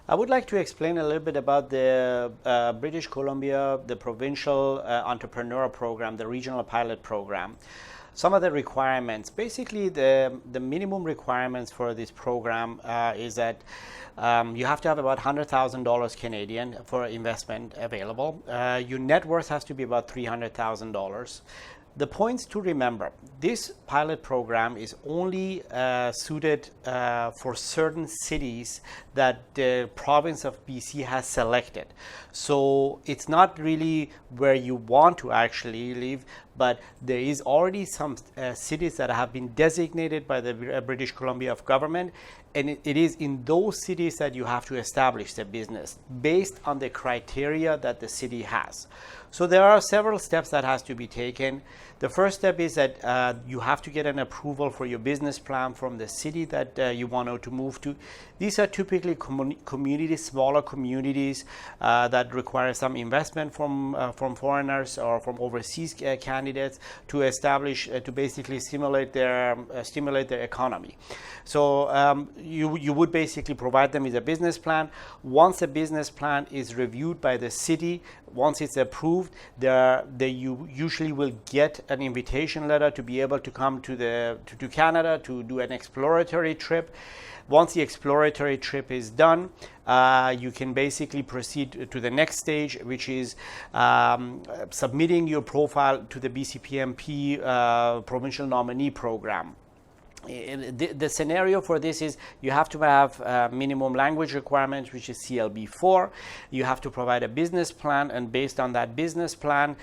I would like to explain a little bit about the British Columbia, the Provincial Entrepreneur Program, the Regional Pilot Program. Some of the requirements, basically the minimum requirements for this program is that you have to have about $100,000 Canadian for investment available. Your net worth has to be about $300,000. The points to remember: this pilot program is only suited for certain cities that the province of BC has selected. So it's not really where you want to actually live, but there is already some cities that have been designated by the British Columbia government, and it is in those cities that you have to establish the business based on the criteria that the city has. So there are several steps that has to be taken. The first step is that you have to get an approval for your business plan from the city that you want to move to. These are typically communities, smaller communities that require some investment from foreigners or from overseas candidates to establish, to basically stimulate their economy. So you would basically provide them with a business plan. Once a business plan is reviewed by the city, once it's approved, you usually will get an invitation letter to be able to come to Canada to do an exploratory trip. Once the exploratory trip is done, you can basically proceed to the next stage, which is submitting your profile to the Bcpmp Provincial Nominee Program. The scenario for this is you have to have minimum language requirements, which is CLB4. You have to provide a business plan, and based on that business plan,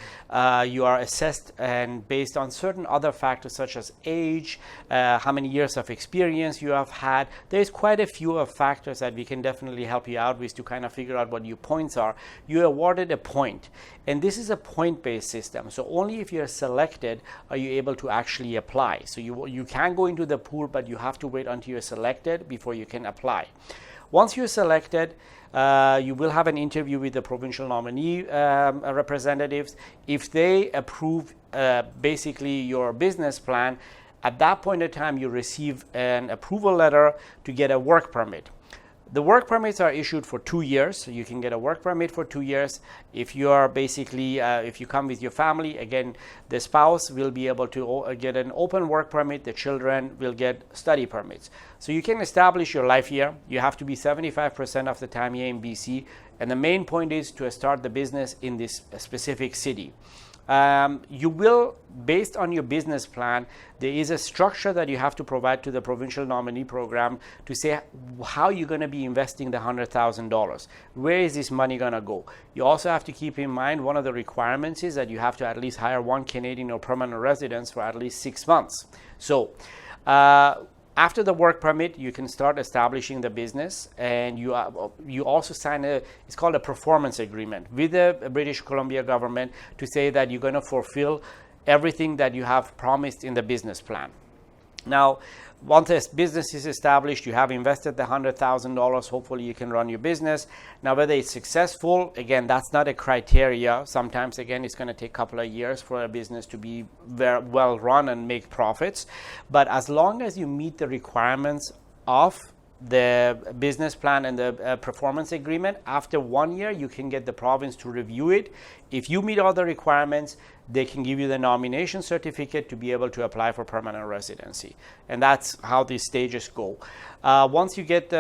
you are assessed, and based on certain other factors such as age, how many years of experience you have had. There's quite a few factors that we can definitely help you out with to kind of figure out what your points are. You're awarded a point, and this is a point-based system. So only if you're selected are you able to actually apply. So you can go into the pool, but you have to wait until you're selected before you can apply. Once you're selected, you will have an interview with the provincial nominee representatives. If they approve basically your business plan, at that point in time you receive an approval letter to get a work permit. The work permits are issued for 2 years, so you can get a work permit for 2 years. If you are basically, if you come with your family, again, the spouse will be able to get an open work permit. The children will get study permits. So you can establish your life here. You have to be 75% of the time here in BC, and the main point is to start the business in this specific city. You will, based on your business plan, there is a structure that you have to provide to the provincial nominee program to say how you're going to be investing the $100,000. Where is this money going to go? You also have to keep in mind one of the requirements is that you have to at least hire one Canadian or permanent resident for at least 6 months. So after the work permit, you can start establishing the business, and you also sign it's called a performance agreement with the British Columbia government to say that you're going to fulfill everything that you have promised in the business plan. Now, once a business is established, you have invested the $100,000, hopefully you can run your business. Now, whether it's successful, again, that's not a criteria. Sometimes, again, it's going to take a couple of years for a business to be very well run and make profits. But as long as you meet the requirements of the business plan and the performance agreement, after 1 year, you can get the province to review it. If you meet all the requirements, they can give you the nomination certificate to be able to apply for permanent residency. And that's how these stages go. Once you get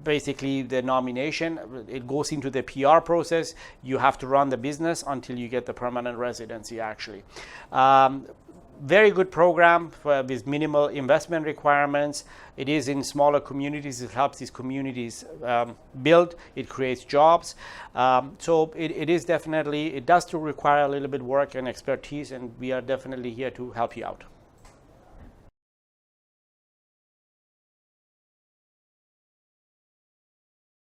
basically the nomination, it goes into the PR process. You have to run the business until you get the permanent residency, actually. Very good program with minimal investment requirements. It is in smaller communities. It helps these communities build. It creates jobs. So it is definitely, it does require a little bit work and expertise, and we are definitely here to help you out.